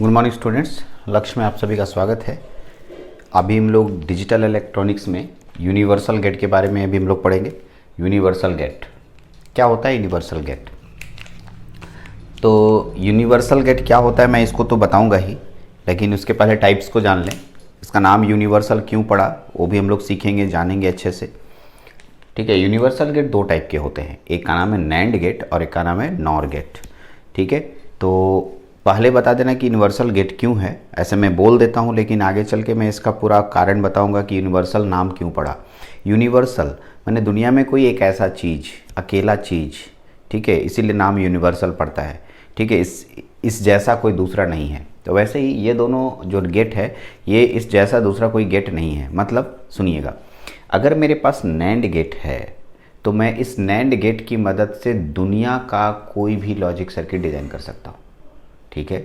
Good morning students, लक्ष्य में आप सभी का स्वागत है। अभी हम लोग डिजिटल इलेक्ट्रॉनिक्स में यूनिवर्सल गेट के बारे में अभी हम लोग पढ़ेंगे। यूनिवर्सल गेट क्या होता है? यूनिवर्सल गेट, तो यूनिवर्सल गेट क्या होता है मैं इसको तो बताऊंगा ही, लेकिन उसके पहले टाइप्स को जान लें। इसका नाम यूनिवर्सल क्यों पड़ा वो भी हम लोग सीखेंगे, जानेंगे अच्छे से। ठीक है, यूनिवर्सल गेट दो टाइप के होते हैं, एक का नाम है नैंड गेट और एक का नाम है नॉर गेट। ठीक है, तो पहले बता देना कि यूनिवर्सल गेट क्यों है। ऐसे मैं बोल देता हूँ, लेकिन आगे चल के मैं इसका पूरा कारण बताऊँगा कि यूनिवर्सल नाम क्यों पड़ा। यूनिवर्सल माने दुनिया में कोई एक ऐसा चीज़, अकेला चीज़, ठीक है, इसीलिए नाम यूनिवर्सल पड़ता है। ठीक है, इस जैसा कोई दूसरा नहीं है। तो वैसे ही ये दोनों जो गेट है, ये इस जैसा दूसरा कोई गेट नहीं है। मतलब सुनिएगा, अगर मेरे पास नैंड गेट है तो मैं इस नैंड गेट की मदद से दुनिया का कोई भी लॉजिक सर्किट डिज़ाइन कर सकता हूँ। ठीक है,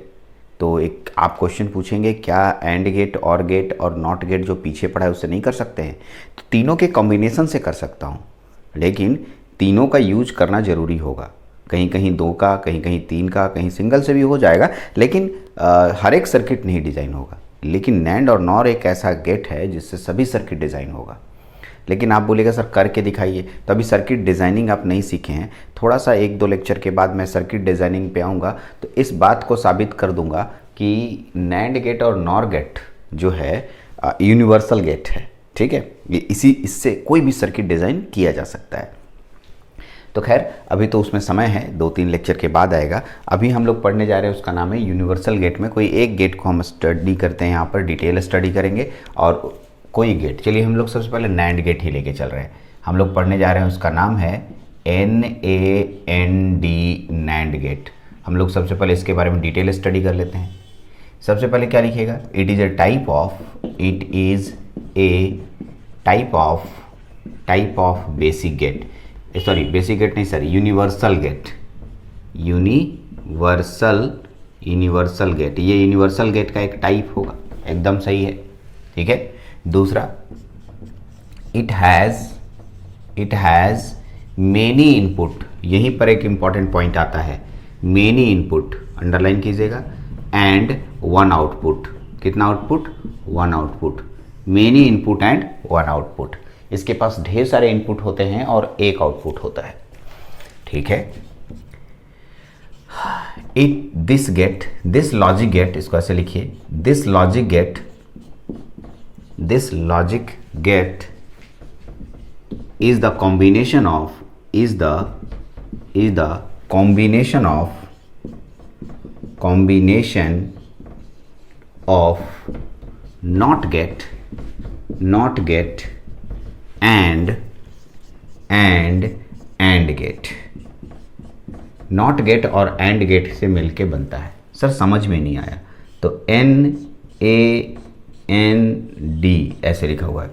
तो एक आप क्वेश्चन पूछेंगे क्या एंड गेट और गेट और नॉट गेट जो पीछे पड़ा है उससे नहीं कर सकते हैं? तो तीनों के कॉम्बिनेशन से कर सकता हूँ, लेकिन तीनों का यूज करना ज़रूरी होगा। कहीं कहीं दो का, कहीं कहीं तीन का, कहीं सिंगल से भी हो जाएगा, लेकिन हर एक सर्किट नहीं डिज़ाइन होगा। लेकिन नैंड और नॉर एक ऐसा गेट है जिससे सभी सर्किट डिज़ाइन होगा। लेकिन आप बोलेगा सर करके दिखाइए, तो अभी सर्किट डिज़ाइनिंग आप नहीं सीखे हैं। थोड़ा सा एक दो लेक्चर के बाद मैं सर्किट डिज़ाइनिंग पे आऊँगा, तो इस बात को साबित कर दूंगा कि नैंड गेट और नॉर गेट जो है यूनिवर्सल गेट है। ठीक है, ये इससे कोई भी सर्किट डिज़ाइन किया जा सकता है। तो खैर अभी तो उसमें समय है, 2-3 लेक्चर के बाद आएगा। अभी हम लोग पढ़ने जा रहे हैं, उसका नाम है यूनिवर्सल गेट। में कोई एक गेट को हम स्टडी करते हैं, यहाँ पर डिटेल स्टडी करेंगे। और कोई गेट, चलिए हम लोग सबसे पहले नैंड गेट ही लेके चल रहे हैं। हम लोग पढ़ने जा रहे हैं, उसका नाम है NAND नैंड गेट। हम लोग सबसे पहले इसके बारे में डिटेल स्टडी कर लेते हैं। सबसे पहले क्या लिखिएगा? It is a type of basic gate. Sorry, basic gate नहीं sir, universal gate. Universal gate, ये यूनिवर्सल गेट का एक टाइप होगा। एकदम सही है। ठीक है, दूसरा, इट हैज़ मेनी इनपुट। यहीं पर एक इंपॉर्टेंट पॉइंट आता है, मेनी इनपुट, अंडरलाइन कीजिएगा, एंड वन आउटपुट। कितना output? One output. Many input and one output. इसके पास ढेर सारे इनपुट होते हैं और एक आउटपुट होता है। ठीक है, दिस लॉजिक गेट, इसको ऐसे लिखिए, this logic gate is the combination of not get and get। Not gate और एंड गेट से मिलके बनता है। सर समझ में नहीं आया, तो NAND ऐसे लिखा हुआ है।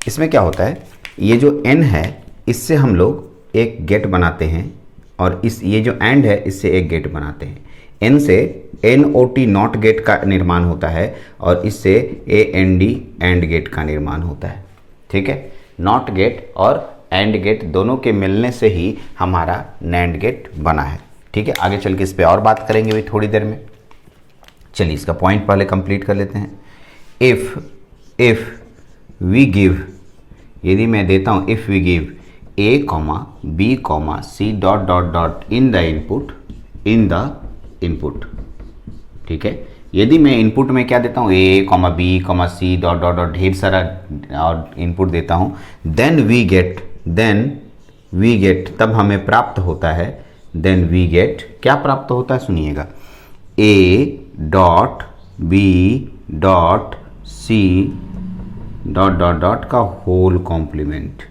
इसमें क्या होता है, ये जो N है इससे हम लोग एक गेट बनाते हैं, और ये जो एंड है इससे एक गेट बनाते हैं। N से NOT नॉट गेट का निर्माण होता है, और इससे AND एंड गेट का निर्माण होता है। ठीक है, नॉट गेट और एंड गेट दोनों के मिलने से ही हमारा नैंड गेट बना है। ठीक है, आगे चल के इस पर और बात करेंगे भाई थोड़ी देर में। चलिए इसका पॉइंट पहले कंप्लीट कर लेते हैं। इफ़ वी गिव, यदि मैं देता हूँ, if we give A, B, C dot in the input. ठीक है, यदि मैं इनपुट में क्या देता हूँ, A, B, C डॉट ढेर सारा और इनपुट देता हूँ, देन वी गेट, तब हमें प्राप्त होता है, देन वी गेट क्या प्राप्त होता है सुनिएगा, A dot B dot C dot का होल कॉम्प्लीमेंट।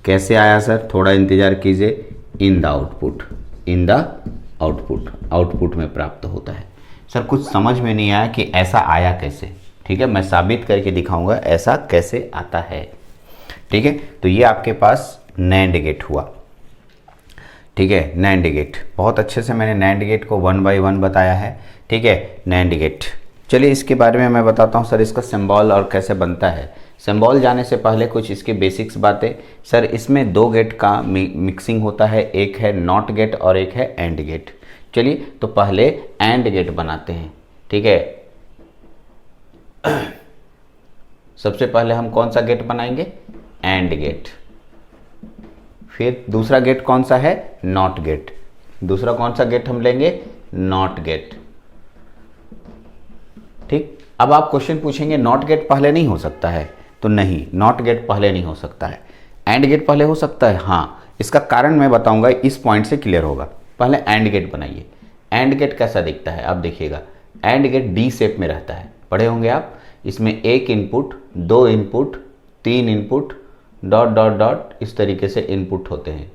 कैसे आया सर? थोड़ा इंतजार कीजिए। इन द आउटपुट में प्राप्त होता है। सर कुछ समझ में नहीं आया कि ऐसा आया कैसे। ठीक है, मैं साबित करके दिखाऊंगा ऐसा कैसे आता है। ठीक है, तो ये आपके पास नैंड गेट हुआ। ठीक है, नैंड गेट, बहुत अच्छे से मैंने नैंड गेट को 1 by 1 बताया है। ठीक है, नैंड गेट, चलिए इसके बारे में मैं बताता हूँ सर, इसका सिंबल और कैसे बनता है। सिंबल जाने से पहले कुछ इसके बेसिक्स बातें। सर इसमें दो गेट का मिक्सिंग होता है, एक है नॉट गेट और एक है एंड गेट। चलिए तो पहले एंड गेट बनाते हैं। ठीक है। सबसे पहले हम कौन सा गेट बनाएंगे, एंड गेट। फिर दूसरा गेट कौन सा है, नॉट गेट। दूसरा कौन सा गेट हम लेंगे, नॉट गेट। ठीक, अब आप क्वेश्चन पूछेंगे नॉट गेट पहले नहीं हो सकता है, तो नहीं, नॉट गेट पहले नहीं हो सकता है, एंड गेट पहले हो सकता है। हाँ, इसका कारण मैं बताऊंगा, इस पॉइंट से क्लियर होगा। पहले एंड गेट बनाइए। एंड गेट कैसा दिखता है, आप देखिएगा। एंड गेट डी शेप में रहता है, पढ़े होंगे आप। इसमें एक इनपुट, दो इनपुट, तीन इनपुट, डॉट डॉट डॉट, इस तरीके से इनपुट होते हैं।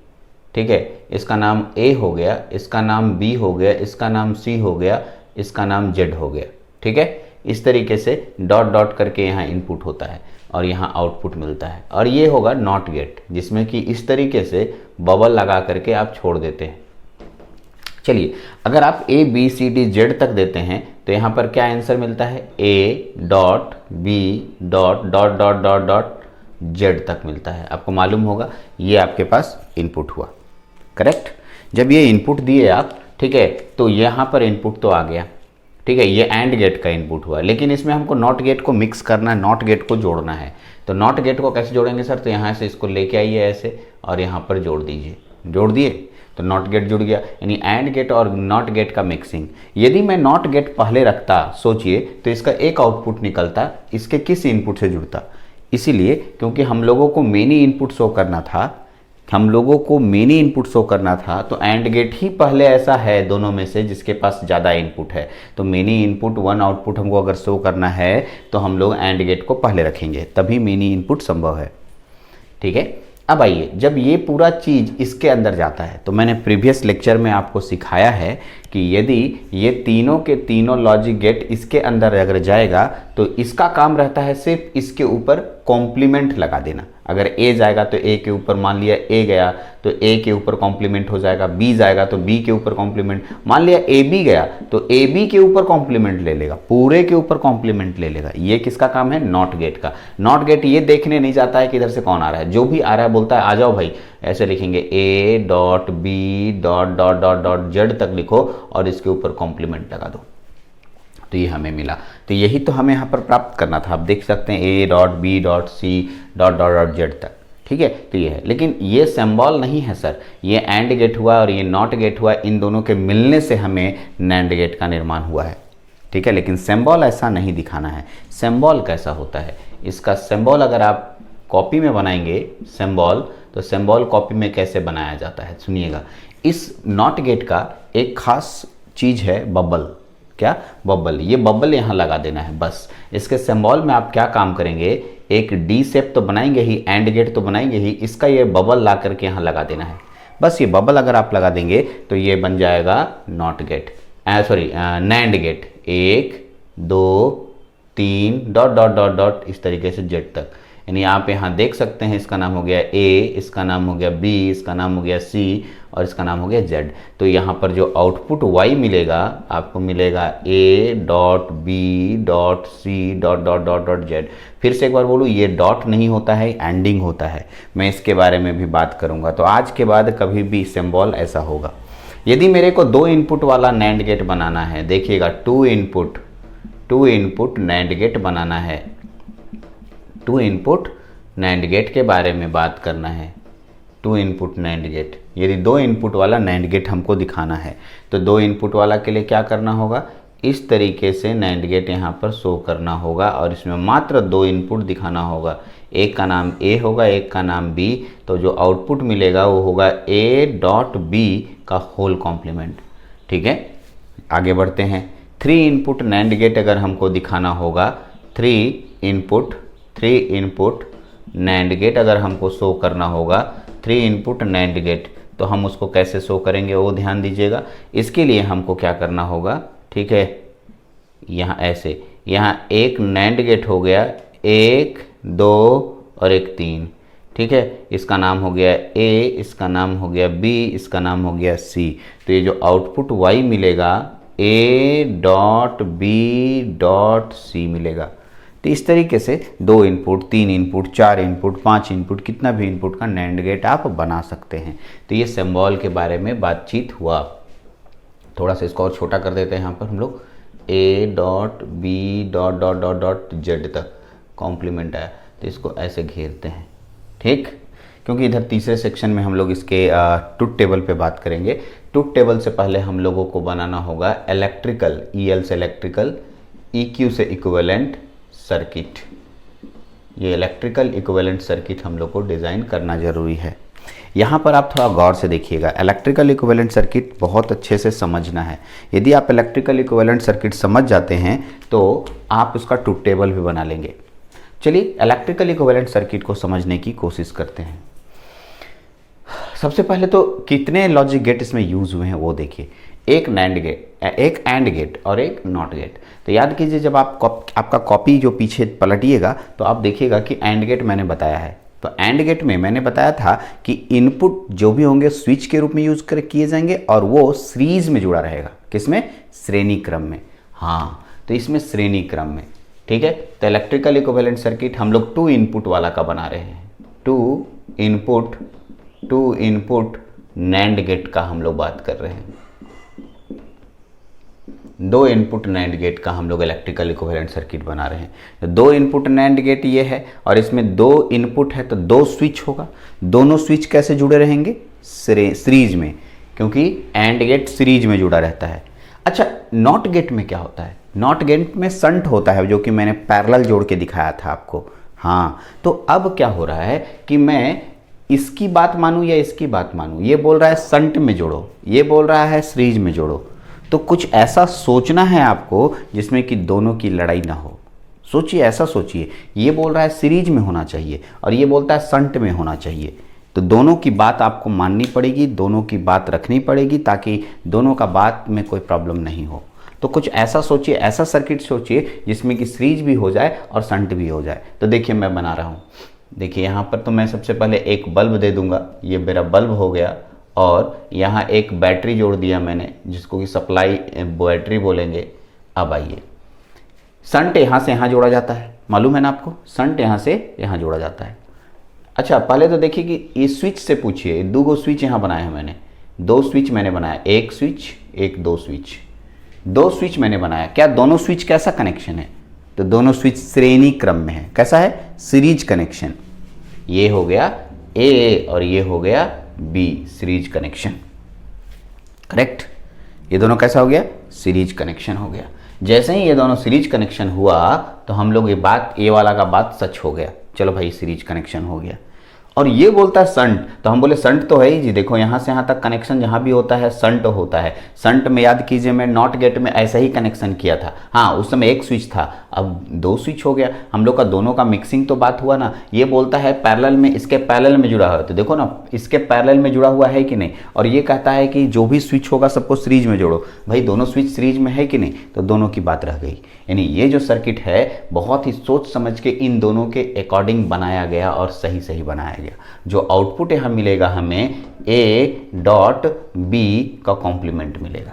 ठीक है, इसका नाम ए हो गया, इसका नाम बी हो गया, इसका नाम सी हो गया, इसका नाम जेड हो गया। ठीक है, इस तरीके से डॉट डॉट करके यहाँ इनपुट होता है और यहाँ आउटपुट मिलता है। और ये होगा नॉट गेट, जिसमें कि इस तरीके से बबल लगा करके आप छोड़ देते हैं। चलिए, अगर आप A B C D Z तक देते हैं तो यहाँ पर क्या आंसर मिलता है, A dot B dot dot dot dot dot Z तक मिलता है। आपको मालूम होगा ये आपके पास इनपुट हुआ, करेक्ट। जब ये इनपुट दिए आप, ठीक है, तो यहाँ पर इनपुट तो आ गया। ठीक है, ये एंड गेट का इनपुट हुआ, लेकिन इसमें हमको नॉट गेट को मिक्स करना है, नॉट गेट को जोड़ना है। तो नॉट गेट को कैसे जोड़ेंगे सर, तो यहाँ से इसको लेके आइए ऐसे और यहाँ पर जोड़ दीजिए। जोड़ दिए तो नॉट गेट जुड़ गया, यानी एंड गेट और नॉट गेट का मिक्सिंग। यदि मैं नॉट गेट पहले रखता, सोचिए, तो इसका एक आउटपुट निकलता, इसके किस इनपुट से जुड़ता। इसीलिए क्योंकि हम लोगों को मेनी इनपुट शो करना था, तो एंड गेट ही पहले ऐसा है दोनों में से जिसके पास ज़्यादा इनपुट है। तो मेनी इनपुट वन आउटपुट हमको अगर शो करना है तो हम लोग एंड गेट को पहले रखेंगे, तभी मेनी इनपुट संभव है। ठीक है, अब आइए, जब ये पूरा चीज़ इसके अंदर जाता है, तो मैंने प्रीवियस लेक्चर में आपको सिखाया है कि यदि ये तीनों के तीनों लॉजिक गेट इसके अंदर अगर जाएगा तो इसका काम रहता है सिर्फ इसके ऊपर कॉम्प्लीमेंट लगा देना। अगर ए जाएगा तो ए के ऊपर, मान लिया ए गया तो ए के ऊपर कॉम्प्लीमेंट हो जाएगा, बी जाएगा तो बी के ऊपर कॉम्प्लीमेंट, मान लिया ए बी गया तो ए बी के ऊपर कॉम्प्लीमेंट ले लेगा, पूरे के ऊपर कॉम्प्लीमेंट ले लेगा। ये किसका काम है, नॉट गेट का। नॉट गेट ये देखने नहीं जाता है कि इधर से कौन आ रहा है, जो भी आ रहा है बोलता है आ जाओ भाई, ऐसे लिखेंगे A dot B dot dot dot dot Z तक लिखो और इसके ऊपर कॉम्प्लीमेंट लगा दो। तो ये हमें मिला, तो यही तो हमें यहाँ पर प्राप्त करना था। आप देख सकते हैं A dot B dot C dot dot dot Z तक। ठीक है, तो ये है, लेकिन ये सिंबल नहीं है सर, ये एंड गेट हुआ और ये नॉट गेट हुआ, इन दोनों के मिलने से हमें नैंड गेट का निर्माण हुआ है। ठीक है, लेकिन सिंबल ऐसा नहीं दिखाना है। सिंबल कैसा होता है, इसका सिंबल अगर आप कॉपी में बनाएंगे सिंबल, तो सिंबल कॉपी में कैसे बनाया जाता है सुनिएगा। इस नॉट गेट का एक खास चीज़ है बबल। क्या, बबल। ये बबल यहाँ लगा देना है बस। इसके सिंबल में आप क्या काम करेंगे, एक डी शेप तो बनाएंगे ही, एंड गेट तो बनाएंगे ही, इसका ये बबल ला करके यहाँ लगा देना है बस। ये बबल अगर आप लगा देंगे तो ये बन जाएगा not gate, sorry NAND gate. 1 2 3 dot dot dot dot इस तरीके से जेड तक। यानी आप यहाँ देख सकते हैं, इसका नाम हो गया ए, इसका नाम हो गया बी, इसका नाम हो गया सी और इसका नाम हो गया जेड। तो यहाँ पर जो आउटपुट वाई मिलेगा, आपको मिलेगा A dot B dot C dot dot dot dot Z. फिर से एक बार बोलूँ, ये डॉट नहीं होता है, एंडिंग होता है। मैं इसके बारे में भी बात करूँगा। तो आज के बाद कभी भी सिंबल ऐसा होगा। यदि मेरे को 2 इनपुट वाला नैंड गेट बनाना है, देखिएगा 2 इनपुट नैंड गेट बनाना है, 2 इनपुट नैंड गेट के बारे में बात करना है। 2 इनपुट नैंड गेट, यदि 2 इनपुट वाला नैंड गेट हमको दिखाना है तो 2 इनपुट वाला के लिए क्या करना होगा, इस तरीके से नैंड गेट यहाँ पर शो करना होगा और इसमें मात्र 2 इनपुट दिखाना होगा। एक का नाम ए होगा, एक का नाम बी। तो जो आउटपुट मिलेगा वो होगा ए डॉट बी का होल कॉम्प्लीमेंट। ठीक है, आगे बढ़ते हैं। 3 इनपुट नैंड गेट अगर हमको दिखाना होगा, 3 इनपुट नैंड गेट अगर हमको शो करना होगा, 3 इनपुट नैंड गेट, तो हम उसको कैसे शो करेंगे वो ध्यान दीजिएगा। इसके लिए हमको क्या करना होगा, ठीक है, यहाँ ऐसे, यहाँ एक नैंड गेट हो गया, 1 2 और एक 3। ठीक है, इसका नाम हो गया ए, इसका नाम हो गया बी, इसका नाम हो गया सी। तो ये जो आउटपुट वाई मिलेगा, A dot B dot C मिलेगा। तो इस तरीके से 2 इनपुट, 3 इनपुट, 4 इनपुट, 5 इनपुट, कितना भी इनपुट का नैंड गेट आप बना सकते हैं। तो ये सिंबल के बारे में बातचीत हुआ। थोड़ा सा इसको और छोटा कर देते हैं यहाँ पर हम लोग। A dot B dot dot dot dot Z तक कॉम्प्लीमेंट आया, तो इसको ऐसे घेरते हैं, ठीक। क्योंकि इधर तीसरे सेक्शन में हम लोग इसके ट्रुथ टेबल पे बात करेंगे। ट्रुथ टेबल से पहले हम लोगों को बनाना होगा इलेक्ट्रिकल, EL से इलेक्ट्रिकल, EQ से इक्विवेलेंट सर्किट। ये इलेक्ट्रिकल इक्विवेलेंट सर्किट हम लोग को डिज़ाइन करना ज़रूरी है। यहाँ पर आप थोड़ा गौर से देखिएगा, इलेक्ट्रिकल इक्विवेलेंट सर्किट बहुत अच्छे से समझना है। यदि आप इलेक्ट्रिकल इक्विवेलेंट सर्किट समझ जाते हैं तो आप उसका ट्रुथ टेबल भी बना लेंगे। चलिए इलेक्ट्रिकल इक्विवेलेंट सर्किट को समझने की कोशिश करते हैं। सबसे पहले तो कितने लॉजिक गेट इसमें यूज़ हुए हैं वो देखिए। एक नैंड गेट, एक एंड गेट और एक नॉट गेट। तो याद कीजिए, जब आप आपका कॉपी जो पीछे पलटिएगा तो आप देखिएगा कि एंड गेट मैंने बताया है। तो एंड गेट में मैंने बताया था कि इनपुट जो भी होंगे स्विच के रूप में यूज कर किए जाएंगे और वो सीरीज में जुड़ा रहेगा। किसमें? श्रेणी क्रम में। हाँ, तो इसमें श्रेणी क्रम में, ठीक है। तो इलेक्ट्रिकल इक्विवेलेंट सर्किट हम लोग 2 इनपुट वाला का बना रहे हैं। 2 इनपुट नैंड गेट का हम लोग बात कर रहे हैं। 2 इनपुट नैंड गेट का हम लोग इलेक्ट्रिकल इक्विवेलेंट सर्किट बना रहे हैं। तो 2 इनपुट नैंड गेट ये है और इसमें 2 इनपुट है तो 2 स्विच होगा। दोनों स्विच कैसे जुड़े रहेंगे? सीरीज में, क्योंकि एंड गेट सीरीज में जुड़ा रहता है। अच्छा, नॉट गेट में क्या होता है? नॉट गेट में संट होता है, जो कि मैंने पैरेलल जोड़ के दिखाया था आपको। हाँ, तो अब क्या हो रहा है कि मैं इसकी बात मानूं या इसकी बात मानूं। ये बोल रहा है संट में जोड़ो, ये बोल रहा है सीरीज में जोड़ो। तो कुछ ऐसा सोचना है आपको जिसमें कि दोनों की लड़ाई ना हो। सोचिए, ऐसा सोचिए। ये बोल रहा है सीरीज में होना चाहिए और ये बोलता है संट में होना चाहिए। तो दोनों की बात आपको माननी पड़ेगी, दोनों की बात रखनी पड़ेगी, ताकि दोनों का बात में कोई प्रॉब्लम नहीं हो। तो कुछ ऐसा सोचिए, ऐसा सर्किट सोचिए जिसमें कि सीरीज भी हो जाए और संट भी हो जाए। तो देखिए मैं बना रहा हूँ। देखिए यहाँ पर तो मैं सबसे पहले एक बल्ब दे दूंगा, ये मेरा बल्ब हो गया। और यहाँ एक बैटरी जोड़ दिया मैंने, जिसको कि सप्लाई बैटरी बोलेंगे। अब आइए, संट यहाँ से यहाँ जोड़ा जाता है, मालूम है ना आपको? संट यहाँ से यहाँ जोड़ा जाता है। अच्छा, पहले तो देखिए कि इस स्विच से पूछिए। 2 स्विच यहाँ बनाए हैं मैंने, 2 स्विच मैंने बनाया, एक स्विच, एक 2 स्विच, 2 स्विच मैंने बनाया। क्या दोनों स्विच कैसा कनेक्शन है? तो दोनों स्विच श्रेणी क्रम में है। कैसा है? Series connection. ये हो गया ए और ये हो गया बी, सीरीज कनेक्शन। करेक्ट? ये दोनों कैसा हो गया? सीरीज कनेक्शन हो गया। जैसे ही ये दोनों सीरीज कनेक्शन हुआ तो हम लोग ये वाला का बात सच हो गया। चलो भाई, सीरीज कनेक्शन हो गया। और ये बोलता है संट, तो हम बोले संट तो है ही जी। देखो यहाँ से यहाँ तक कनेक्शन जहाँ भी होता है संट होता है। संट में याद कीजिए, मैं नॉट गेट में ऐसा ही कनेक्शन किया था। हाँ, उस समय एक स्विच था, अब 2 स्विच हो गया। हम लोग का दोनों का मिक्सिंग तो बात हुआ ना। ये बोलता है पैरेलल में, इसके पैरेलल में जुड़ा हुआ है। तो देखो ना, इसके पैरेलल में जुड़ा हुआ है कि नहीं। और ये कहता है कि जो भी स्विच होगा सबको सीरीज में जोड़ो। भाई दोनों स्विच सीरीज में है कि नहीं? तो दोनों की बात रह गई। यानी ये जो सर्किट है बहुत ही सोच समझ के इन दोनों के अकॉर्डिंग बनाया गया और सही बनाया गया। जो आउटपुट यहाँ मिलेगा हमें ए डॉट बी का कॉम्प्लीमेंट मिलेगा।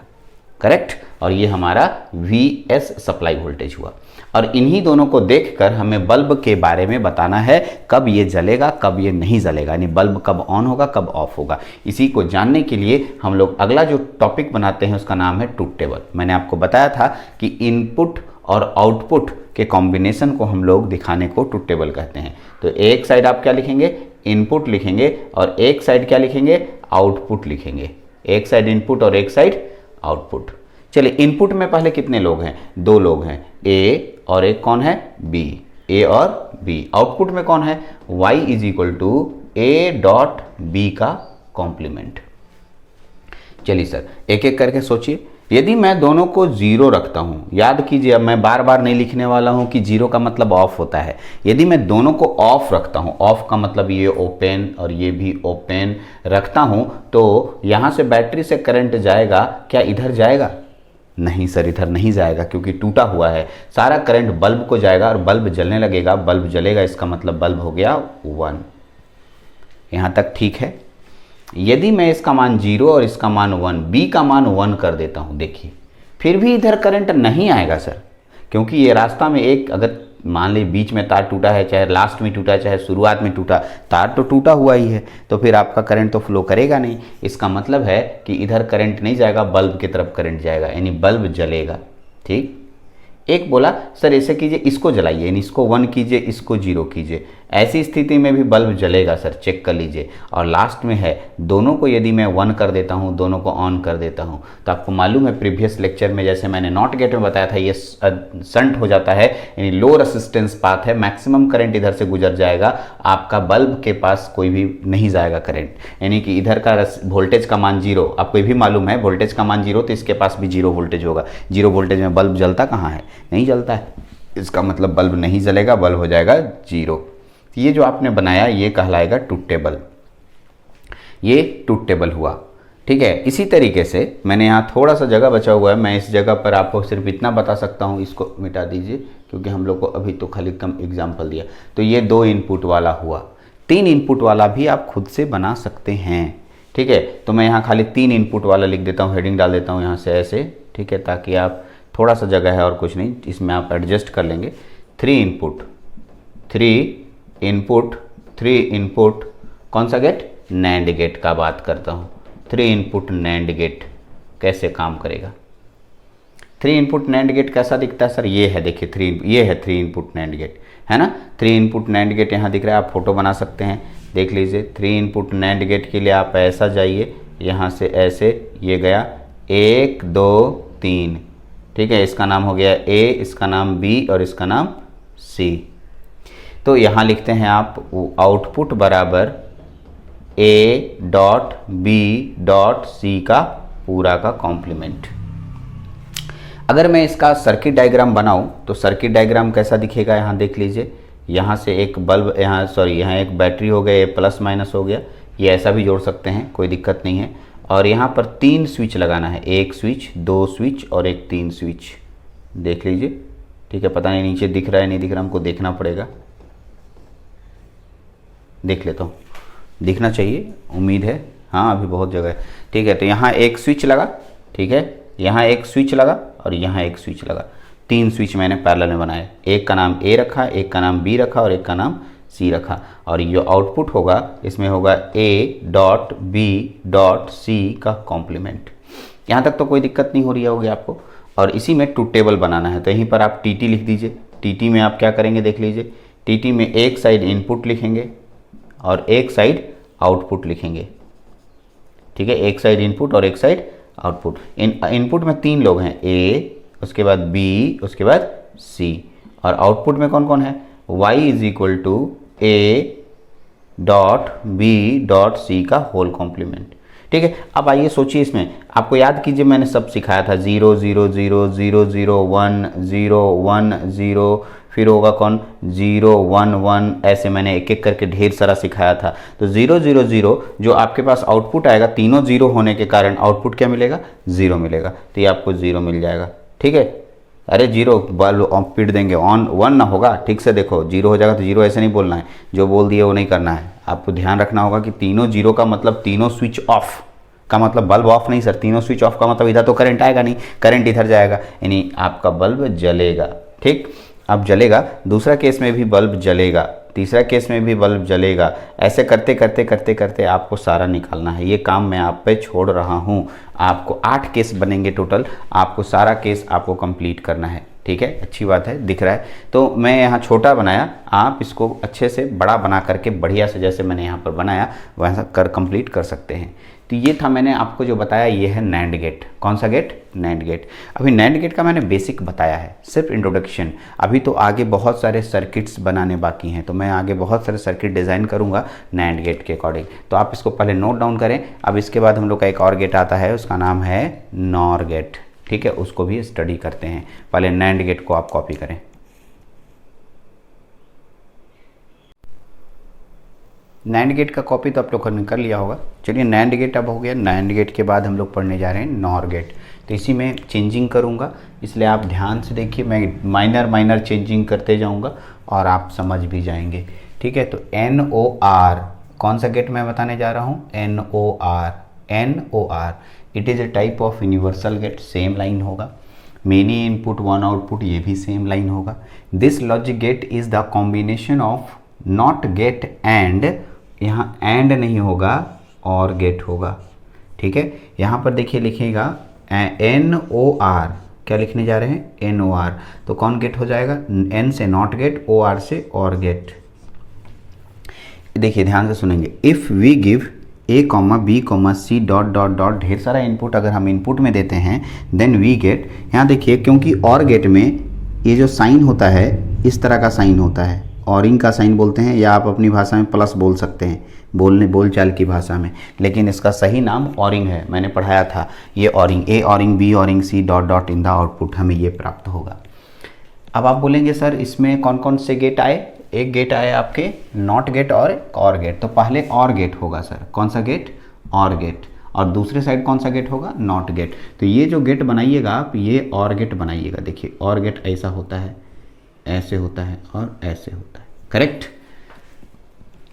करेक्ट? और ये हमारा VS सप्लाई वोल्टेज हुआ। और इन्हीं दोनों को देखकर हमें बल्ब के बारे में बताना है, कब ये जलेगा कब ये नहीं जलेगा, यानी बल्ब कब ऑन होगा कब ऑफ होगा। इसी को जानने के लिए हम लोग अगला जो टॉपिक बनाते हैं उसका नाम है ट्रुथ टेबल। मैंने आपको बताया था कि इनपुट और आउटपुट के कॉम्बिनेशन को हम लोग दिखाने को ट्रुथ टेबल कहते हैं। तो एक साइड आप क्या लिखेंगे? इनपुट लिखेंगे और एक साइड क्या लिखेंगे? आउटपुट लिखेंगे। एक साइड इनपुट और एक साइड आउटपुट। चलिए, इनपुट में पहले कितने लोग हैं? 2 लोग हैं, ए और एक कौन है? बी। ए और बी। आउटपुट में कौन है? y is equal to A dot B का कॉम्प्लीमेंट। चलिए सर, एक एक करके सोचिए। यदि मैं दोनों को 0 रखता हूं, याद कीजिए, अब मैं बार बार नहीं लिखने वाला हूं कि 0 का मतलब ऑफ होता है। यदि मैं दोनों को ऑफ रखता हूं, ऑफ का मतलब ये ओपन और ये भी ओपन रखता हूं, तो यहां से बैटरी से करंट जाएगा, क्या इधर जाएगा? नहीं सर, इधर नहीं जाएगा, क्योंकि टूटा हुआ है। सारा करंट बल्ब को जाएगा और बल्ब जलने लगेगा। बल्ब जलेगा, इसका मतलब बल्ब हो गया 1। यहां तक ठीक है? यदि मैं इसका मान 0 और इसका मान 1, बी का मान 1 कर देता हूं, देखिए फिर भी इधर करंट नहीं आएगा सर, क्योंकि ये रास्ता में एक, अगर मान ली बीच में तार टूटा है, चाहे लास्ट में टूटा चाहे शुरुआत में टूटा, तार तो टूटा हुआ ही है, तो फिर आपका करंट तो फ्लो करेगा नहीं। इसका मतलब है कि इधर करंट नहीं जाएगा, बल्ब की तरफ करंट जाएगा, यानी बल्ब जलेगा। ठीक, एक बोला सर ऐसे कीजिए, इसको जलाइए, यानी इसको 1 कीजिए, इसको 0 कीजिए। ऐसी स्थिति में भी बल्ब जलेगा सर, चेक कर लीजिए। और लास्ट में है दोनों को यदि मैं 1 कर देता हूँ, दोनों को ऑन कर देता हूँ, तो आपको मालूम है प्रीवियस लेक्चर में जैसे मैंने नॉट गेट में बताया था, ये संट हो जाता है, यानी लो रेसिस्टेंस पाथ है, मैक्सिमम करंट इधर से गुजर जाएगा, आपका बल्ब के पास कोई भी नहीं जाएगा करंट, यानी कि इधर का वोल्टेज का मान 0, आपको ये भी मालूम है वोल्टेज का मान 0, तो इसके पास भी 0 वोल्टेज होगा। 0 वोल्टेज में बल्ब जलता कहाँ है, नहीं जलता है, इसका मतलब बल्ब नहीं जलेगा, बल्ब हो जाएगा 0। ये जो आपने बनाया ये कहलाएगा ट्रूथ टेबल, ये ट्रूथ टेबल हुआ, ठीक है। इसी तरीके से मैंने यहाँ थोड़ा सा जगह बचा हुआ है, मैं इस जगह पर आपको सिर्फ इतना बता सकता हूँ, इसको मिटा दीजिए क्योंकि हम लोग को अभी तो खाली कम एग्जाम्पल दिया। तो ये 2 इनपुट वाला हुआ, 3 इनपुट वाला भी आप खुद से बना सकते हैं, ठीक है। तो मैं यहाँ खाली 3 इनपुट वाला लिख देता हूँ, हेडिंग डाल देता हूँ यहाँ से ऐसे, ठीक है, ताकि आप थोड़ा सा जगह है और कुछ नहीं, इसमें आप एडजस्ट कर लेंगे। 3 इनपुट कौन सा गेट, नैंड गेट का बात करता हूँ। 3 इनपुट नैंड गेट कैसे काम करेगा, 3 इनपुट नैंड गेट कैसा दिखता है सर, ये है देखिए, ये है 3 इनपुट नैंड गेट, है ना। 3 इनपुट नैंड गेट यहाँ दिख रहा है, आप फोटो बना सकते हैं, देख लीजिए। 3 इनपुट नैंड गेट के लिए आप ऐसा जाइए, यहाँ से ऐसे, ये गया 1 2 3, ठीक है, इसका नाम हो गया A, इसका नाम B और इसका नाम C। तो यहाँ लिखते हैं आप आउटपुट बराबर A dot B dot C का पूरा का कॉम्प्लीमेंट। अगर मैं इसका सर्किट डायग्राम बनाऊं तो सर्किट डायग्राम कैसा दिखेगा, यहाँ देख लीजिए। यहाँ से एक बल्ब, यहाँ एक बैटरी हो गया, ये प्लस माइनस हो गया, ये ऐसा भी जोड़ सकते हैं, कोई दिक्कत नहीं है। और यहाँ पर 3 स्विच लगाना है, 1 स्विच, 2 स्विच और एक 3 स्विच, देख लीजिए, ठीक है। पता नहीं नीचे दिख रहा है नहीं दिख रहा, हमको देखना पड़ेगा, देख लेता हूँ, दिखना चाहिए, उम्मीद है, हाँ अभी बहुत जगह है, ठीक है। तो यहाँ एक स्विच लगा, ठीक है, यहाँ एक स्विच लगा और यहाँ एक स्विच लगा, 3 स्विच मैंने पैरेलल में बनाए, एक का नाम A रखा, एक का नाम B रखा और एक का नाम C रखा। और ये आउटपुट होगा, इसमें होगा A dot B dot C का कॉम्प्लीमेंट। यहाँ तक तो कोई दिक्कत नहीं हो रही होगी आपको। और इसी में ट्रूथ टेबल बनाना है, तो यहीं पर आप TT लिख दीजिए। TT में आप क्या करेंगे देख लीजिए, TT में एक साइड इनपुट लिखेंगे और एक साइड आउटपुट लिखेंगे, ठीक है, एक साइड इनपुट और एक साइड आउटपुट। इनपुट में 3 लोग हैं, A, उसके बाद B, उसके बाद C, और आउटपुट में कौन कौन है, Y is equal to A dot B dot C का होल कॉम्प्लीमेंट, ठीक है। अब आइए सोचिए, इसमें आपको याद कीजिए मैंने सब सिखाया था, 0 0 0 0 0 1 0 1 0, फिर होगा कौन 0 1 1, ऐसे मैंने एक एक करके ढेर सारा सिखाया था। तो 0 0 0 जो आपके पास आउटपुट आएगा, तीनों 0 होने के कारण आउटपुट क्या मिलेगा, 0 मिलेगा, तो ये आपको 0 मिल जाएगा, ठीक है। अरे 0 बल्ब ऑन पीट देंगे, ऑन 1 ना होगा, ठीक से देखो, 0 हो जाएगा तो 0 ऐसे नहीं बोलना है, जो बोल दिए वो नहीं करना है। आपको ध्यान रखना होगा कि तीनों 0 का मतलब तीनों स्विच ऑफ का मतलब बल्ब ऑफ नहीं सर, तीनों स्विच ऑफ का मतलब इधर तो करंट आएगा नहीं, करंट इधर जाएगा, यानी आपका बल्ब जलेगा, ठीक। अब जलेगा, दूसरा केस में भी बल्ब जलेगा, तीसरा केस में भी बल्ब जलेगा, ऐसे करते करते करते करते आपको सारा निकालना है। ये काम मैं आप पे छोड़ रहा हूँ, आपको 8 केस बनेंगे टोटल, आपको सारा केस आपको कंप्लीट करना है, ठीक है। अच्छी बात है, दिख रहा है। तो मैं यहाँ छोटा बनाया, आप इसको अच्छे से बड़ा बना करके बढ़िया से जैसे मैंने यहाँ पर बनाया वैसा कर कंप्लीट कर सकते हैं। तो ये था मैंने आपको जो बताया, ये है नैंड गेट। कौन सा गेट, नैंड गेट। अभी नैंड गेट का मैंने बेसिक बताया है, सिर्फ इंट्रोडक्शन। अभी तो आगे बहुत सारे सर्किट्स बनाने बाकी हैं, तो मैं आगे बहुत सारे सर्किट डिज़ाइन करूँगा नैंड गेट के अकॉर्डिंग। तो आप इसको पहले नोट डाउन करें। अब इसके बाद हम लोग का एक और गेट आता है, उसका नाम है नॉर गेट, ठीक है, उसको भी स्टडी करते हैं। पहले नैंड गेट को आप कॉपी करें। नैंड गेट का कॉपी तो आप लोगों ने कर लिया होगा। चलिए नैंड गेट अब हो गया। नैंड गेट के बाद हम लोग पढ़ने जा रहे हैं नॉर गेट। तो इसी में चेंजिंग करूंगा, इसलिए आप ध्यान से देखिए, मैं माइनर चेंजिंग करते जाऊंगा और आप समझ भी जाएंगे, ठीक है। तो NOR कौन सा गेट मैं बताने जा रहा हूँ, NOR it is a type of universal gate, same line होगा। मेनी इनपुट वन आउटपुट, ये भी सेम लाइन होगा। This logic gate is the combination of not gate and, यहाँ एंड नहीं होगा और गेट होगा, ठीक है। यहाँ पर देखिए लिखिएगा NOR क्या लिखने जा रहे हैं, NOR। तो कौन गेट हो जाएगा, N से नॉट गेट, OR से और गेट। देखिए ध्यान से सुनेंगे, if we give A, B, C dot dot dot, ढेर सारा इनपुट अगर हम इनपुट में देते हैं, देन वी गेट, यहाँ देखिए क्योंकि और गेट में ये जो साइन होता है इस तरह का साइन होता है, ऑरिंग का साइन बोलते हैं, या आप अपनी भाषा में प्लस बोल सकते हैं, बोलचाल की भाषा में, लेकिन इसका सही नाम ऑरिंग है, मैंने पढ़ाया था। ये ORing, A ORing B ORing C dot dot in the output, हमें ये प्राप्त होगा। अब आप बोलेंगे सर इसमें कौन कौन से गेट आए, एक गेट आए आपके नॉट गेट और गेट। तो पहले और गेट होगा सर, कौन सा गेट, और गेट, और दूसरे साइड कौन सा गेट होगा, नॉट गेट। तो ये जो गेट बनाइएगा आप, ये और गेट बनाइएगा। देखिए और गेट ऐसा होता है, ऐसे होता है और ऐसे होता है, करेक्ट।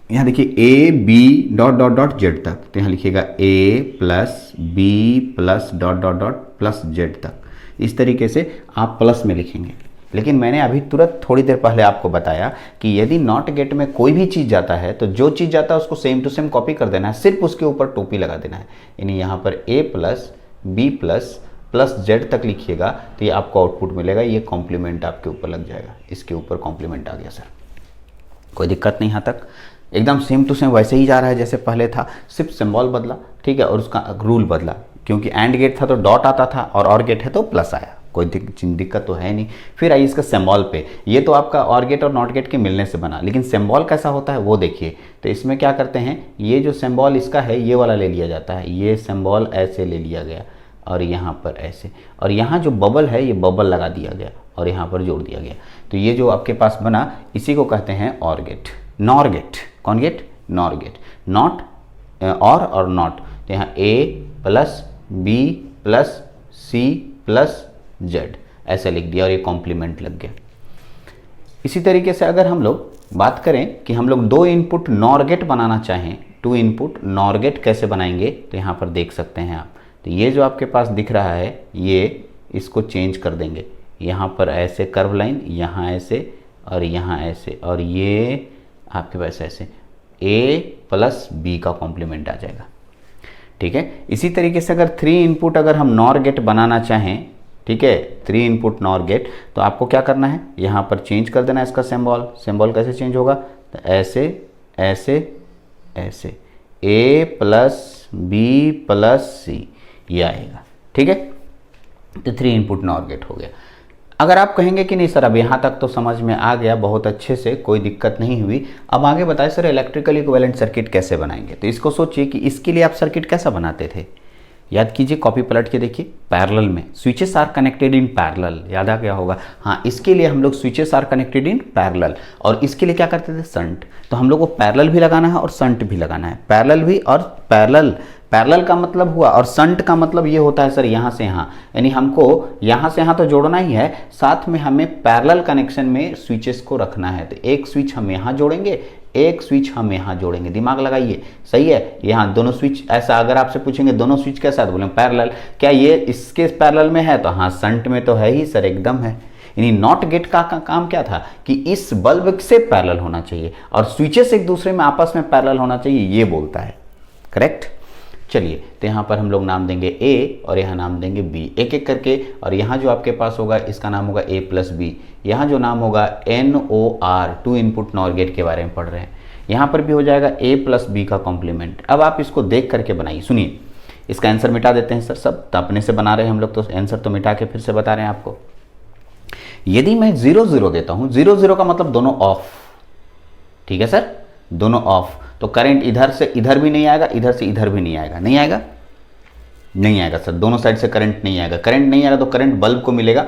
यहाँ देखिए A B dot dot dot Z तक, तो यहाँ लिखिएगा A plus B plus dot dot dot plus Z तक। इस तरीके से आप प्लस में लिखेंगे। लेकिन मैंने अभी तुरंत थोड़ी देर पहले आपको बताया कि यदि नॉट गेट में कोई भी चीज़ जाता है तो जो चीज़ जाता है उसको सेम टू सेम कॉपी कर देना है, सिर्फ उसके ऊपर टोपी लगा देना है। यानी यहाँ पर A plus B plus plus Z तक लिखिएगा तो ये आपको आउटपुट मिलेगा। ये कॉम्प्लीमेंट आपके ऊपर लग जाएगा, इसके ऊपर कॉम्प्लीमेंट आ गया सर, कोई दिक्कत नहीं। यहाँ तक एकदम सेम टू सेम वैसे ही जा रहा है जैसे पहले था, सिर्फ सिंबल बदला, ठीक है, और उसका रूल बदला। क्योंकि एंड गेट था तो डॉट आता था और गेट है तो प्लस आया, कोई दिक्कत तो है नहीं। फिर आइए इसका सिंबल पे, ये तो आपका और गेट और नॉट गेट के मिलने से बना, लेकिन सिंबल कैसा होता है वो देखिए। तो इसमें क्या करते हैं, ये जो सिंबल इसका है ये वाला ले लिया जाता है, ये सिंबल ऐसे ले लिया गया और यहाँ पर ऐसे, और यहाँ जो बबल है ये बबल लगा दिया गया और यहाँ पर जोड़ दिया गया। तो ये जो आपके पास बना इसी को कहते हैं और गेट, नॉर गेट। कौन गेट, नॉर गेट, नॉट और नॉट। तो यहाँ A plus B plus C plus Z ऐसे लिख दिया और ये कॉम्प्लीमेंट लग गया। इसी तरीके से अगर हम लोग बात करें कि हम लोग दो इनपुट नॉर गेट बनाना चाहें, टू इनपुट नॉर गेट कैसे बनाएंगे, तो यहाँ पर देख सकते हैं आप। तो ये जो आपके पास दिख रहा है ये, इसको चेंज कर देंगे, यहाँ पर ऐसे कर्व लाइन, यहाँ ऐसे और यहाँ ऐसे, और ये आपके पास ऐसे A प्लस B का कॉम्प्लीमेंट आ जाएगा, ठीक है। इसी तरीके से अगर थ्री इनपुट अगर हम नॉर गेट बनाना चाहें, ठीक है, थ्री इनपुट नॉर गेट, तो आपको क्या करना है, यहाँ पर चेंज कर देना है इसका सिंबल। सिंबल कैसे चेंज होगा, तो ऐसे ऐसे ऐसे, A plus B plus C ये आएगा, ठीक है। तो थ्री इनपुट नॉर गेट हो गया। अगर आप कहेंगे कि नहीं सर अब यहाँ तक तो समझ में आ गया बहुत अच्छे से, कोई दिक्कत नहीं हुई, अब आगे बताएं सर इलेक्ट्रिकल इक्विवेलेंट सर्किट कैसे बनाएंगे। तो इसको सोचिए कि इसके लिए आप सर्किट कैसा बनाते थे, याद कीजिए, कॉपी पलट के देखिए, पैरेलल में switches are connected in parallel, याद आ गया होगा। हाँ, इसके लिए हम लोग switches are connected in parallel, और इसके लिए क्या करते थे, शंट। तो हम लोग को पैरेलल भी लगाना है और शंट भी लगाना है, पैरेलल भी और पैरेलल। पैरेलल का मतलब हुआ, और शंट का मतलब ये होता है सर यहाँ से यहाँ, यानी हमको यहाँ से यहाँ तो जोड़ना ही है, साथ में हमें पैरेलल कनेक्शन में स्विचेस को रखना है। तो एक स्विच हम यहाँ जोड़ेंगे, एक स्विच हम यहाँ जोड़ेंगे, दिमाग लगाइए, सही है। यहाँ दोनों स्विच, ऐसा अगर आपसे पूछेंगे दोनों स्विच कैसा है तो बोलेंगे पैरेलल। क्या ये इसके पैरेलल में है, तो हाँ शंट में तो है ही सर, एकदम है। यानी नॉट गेट का काम क्या था कि इस बल्ब से पैरेलल होना चाहिए और स्विचेस एक दूसरे में आपस में पैरेलल होना चाहिए, ये बोलता है, करेक्ट। चलिए, तो यहाँ पर हम लोग नाम देंगे A और यहाँ नाम देंगे B, एक एक करके। और यहाँ जो आपके पास होगा इसका नाम होगा A प्लस B, यहाँ जो नाम होगा NOR, two input NOR gate के बारे में पढ़ रहे हैं। यहाँ पर भी हो जाएगा A प्लस B का कॉम्प्लीमेंट। अब आप इसको देख करके बनाइए, सुनिए, इसका आंसर मिटा देते हैं सर, सब तो अपने से बना रहे हैं हम लोग, तो आंसर तो मिटा के फिर से बता रहे हैं आपको। यदि मैं 0 0 देता हूँ, 0 0 का मतलब दोनों ऑफ, ठीक है सर, दोनों ऑफ, तो करंट इधर से इधर भी नहीं आएगा, इधर से इधर भी नहीं आएगा, नहीं आएगा, नहीं आएगा सर, दोनों साइड से करंट नहीं आएगा। करंट नहीं आएगा तो करंट बल्ब को मिलेगा,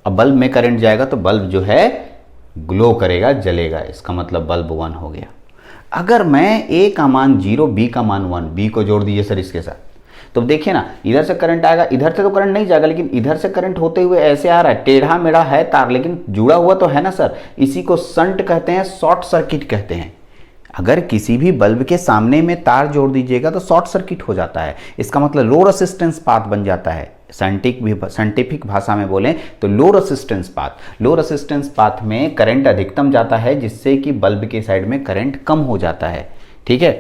अब बल्ब में करंट जाएगा तो बल्ब जो है ग्लो करेगा, जलेगा, इसका मतलब बल्ब 1 हो गया। अगर मैं A का मान 0, B का मान 1, B को जोड़ दीजिए सर इसके साथ, तो देखिए ना, इधर से करंट आएगा, इधर से तो करंट नहीं जाएगा, लेकिन इधर से करंट होते हुए ऐसे आ रहा है, टेढ़ा मेढ़ा है तार, लेकिन जुड़ा हुआ तो है ना सर। इसी को शंट कहते हैं, शॉर्ट सर्किट कहते हैं। अगर किसी भी बल्ब के सामने में तार जोड़ दीजिएगा तो शॉर्ट सर्किट हो जाता है, इसका मतलब लो रेसिस्टेंस पाथ बन जाता है। साइंटिफिक भाषा में बोलें तो लो रेसिस्टेंस पाथ। लो रेसिस्टेंस पाथ में करंट अधिकतम जाता है, जिससे कि बल्ब के साइड में करंट कम हो जाता है, ठीक है।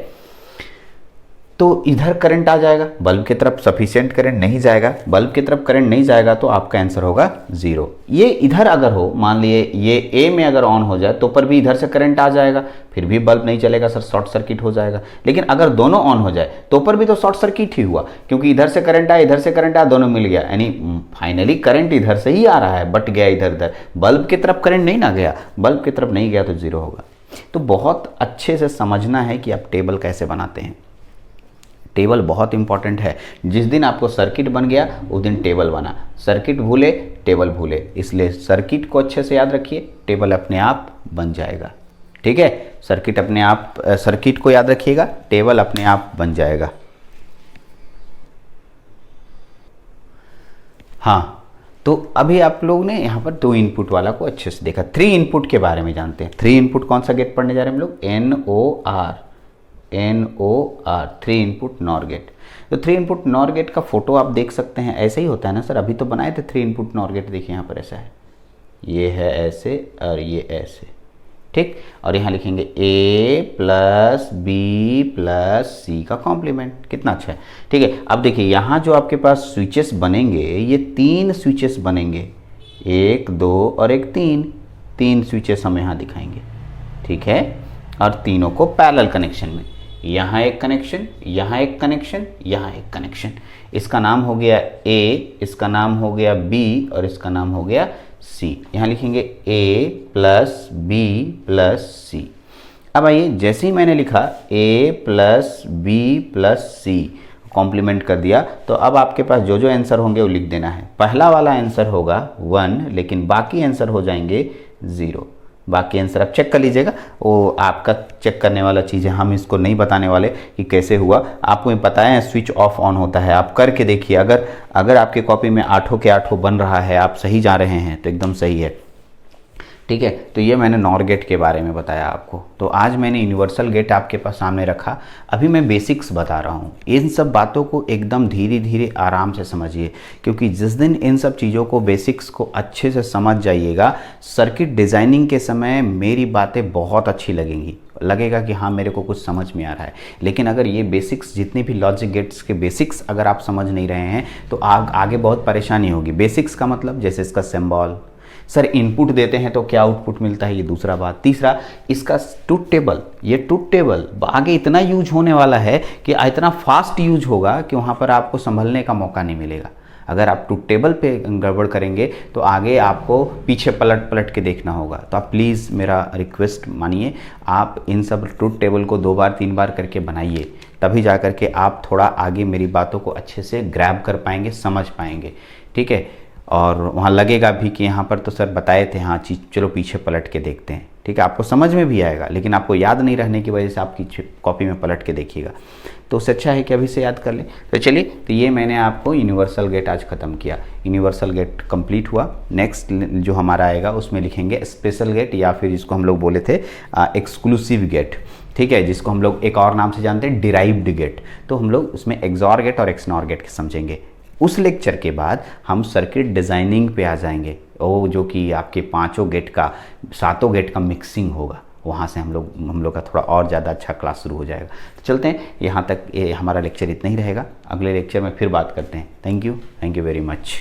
तो इधर करंट आ जाएगा, बल्ब की तरफ सफिशिएंट करंट नहीं जाएगा, बल्ब की तरफ करंट नहीं जाएगा तो आपका आंसर होगा 0। ये इधर अगर हो, मान लिए ये ए में अगर ऑन हो जाए तो पर भी इधर से करंट आ जाएगा, फिर भी बल्ब नहीं चलेगा सर, शॉर्ट सर्किट हो जाएगा। लेकिन अगर दोनों ऑन हो जाए तो पर भी तो शॉर्ट सर्किट ही हुआ, क्योंकि इधर से करंट आया इधर से करंट आया, दोनों मिल गया, यानी फाइनली करंट इधर से ही आ रहा है, बट गया इधर उधर, बल्ब की तरफ करंट नहीं ना गया, बल्ब की तरफ नहीं गया तो 0 होगा। तो बहुत अच्छे से समझना है कि आप टेबल कैसे बनाते हैं। टेबल बहुत इंपॉर्टेंट है। जिस दिन आपको सर्किट बन गया उस दिन टेबल बना, सर्किट भूले टेबल भूले, इसलिए सर्किट को अच्छे से याद रखिए, टेबल अपने आप बन जाएगा। ठीक है, सर्किट अपने आप, सर्किट को याद रखिएगा, टेबल अपने आप बन जाएगा। हाँ, तो अभी आप लोग ने यहाँ पर 2 इनपुट वाला को अच्छे से देखा। 3 इनपुट के बारे में जानते हैं। 3 इनपुट कौन सा गेट पढ़ने जा रहे हैं हम लोग? NOR, 3 input NOR gate. तो 3 इनपुट नॉर गेट का फोटो आप देख सकते हैं, ऐसे ही होता है ना सर, अभी तो बनाए थे 3 इनपुट नॉर गेट, देखिए यहाँ पर ऐसा है, ये है ऐसे और ये ऐसे, ठीक। और यहाँ लिखेंगे A + B + C का कॉम्प्लीमेंट, कितना अच्छा है। ठीक है, अब देखिए यहाँ जो आपके पास स्विचेस बनेंगे, ये 3 स्विचेस बनेंगे, 1 2 और एक 3 स्विचेस हम यहाँ दिखाएंगे। ठीक है, और तीनों को पैरेलल कनेक्शन में, यहाँ एक कनेक्शन, यहाँ एक कनेक्शन, यहाँ एक कनेक्शन। इसका नाम हो गया A, इसका नाम हो गया B और इसका नाम हो गया C। यहाँ लिखेंगे A + B + C। अब आइए, जैसे ही मैंने लिखा A + B + C कॉम्प्लीमेंट कर दिया, तो अब आपके पास जो जो आंसर होंगे वो लिख देना है। पहला वाला आंसर होगा 1, लेकिन बाकी आंसर हो जाएंगे 0। बाकी आंसर आप चेक कर लीजिएगा, वो आपका चेक करने वाला चीज़ है, हम इसको नहीं बताने वाले कि कैसे हुआ। आपको पता है स्विच ऑफ ऑन होता है, आप करके देखिए। अगर आपके कॉपी में 8 के 8 बन रहा है, आप सही जा रहे हैं तो एकदम सही है। ठीक है, तो ये मैंने नॉर गेट के बारे में बताया आपको। तो आज मैंने यूनिवर्सल गेट आपके पास सामने रखा। अभी मैं बेसिक्स बता रहा हूँ, इन सब बातों को एकदम धीरे धीरे आराम से समझिए, क्योंकि जिस दिन इन सब चीज़ों को, बेसिक्स को अच्छे से समझ जाइएगा, सर्किट डिज़ाइनिंग के समय मेरी बातें बहुत अच्छी लगेगा कि हाँ मेरे को कुछ समझ में आ रहा है। लेकिन अगर ये बेसिक्स, जितनी भी लॉजिक गेट्स के बेसिक्स अगर आप समझ नहीं रहे हैं तो आगे बहुत परेशानी होगी। बेसिक्स का मतलब जैसे इसका सिंबल, सर इनपुट देते हैं तो क्या आउटपुट मिलता है, ये दूसरा बात। तीसरा, इसका ट्रूथ टेबल, ये ट्रूथ टेबल आगे इतना यूज होने वाला है कि इतना फास्ट यूज होगा कि वहाँ पर आपको संभलने का मौका नहीं मिलेगा। अगर आप ट्रूथ टेबल पे गड़बड़ करेंगे तो आगे आपको पीछे पलट के देखना होगा। तो आप प्लीज़ मेरा रिक्वेस्ट मानिए, आप इन सब ट्रूथ टेबल को 2 बार 3 बार करके बनाइए, तभी जा कर के आप थोड़ा आगे मेरी बातों को अच्छे से ग्रैब कर पाएंगे, समझ पाएंगे। ठीक है, और वहाँ लगेगा भी कि यहाँ पर तो सर बताए थे, हाँ चीज़, चलो पीछे पलट के देखते हैं। ठीक है, आपको समझ में भी आएगा, लेकिन आपको याद नहीं रहने की वजह से आपकी कॉपी में पलट के देखिएगा। तो उससे अच्छा है कि अभी से याद कर लें। तो चलिए, तो ये मैंने आपको यूनिवर्सल गेट आज ख़त्म किया। यूनिवर्सल गेट कंप्लीट हुआ। नेक्स्ट जो हमारा आएगा उसमें लिखेंगे स्पेशल गेट, या फिर जिसको हम लोग बोले थे एक्सक्लूसिव गेट। ठीक है, जिसको हम लोग एक और नाम से जानते हैं डिराइव्ड गेट। तो हम लोग उसमें एक्सॉर गेट और एक्सनॉर गेट समझेंगे। उस लेक्चर के बाद हम सर्किट डिज़ाइनिंग पे आ जाएंगे, वो जो कि आपके 5 गेट का, 7 गेट का मिक्सिंग होगा। वहाँ से हम लोग का थोड़ा और ज़्यादा अच्छा क्लास शुरू हो जाएगा। तो चलते हैं, यहाँ तक ये हमारा लेक्चर इतना ही रहेगा। अगले लेक्चर में फिर बात करते हैं। Thank you very much.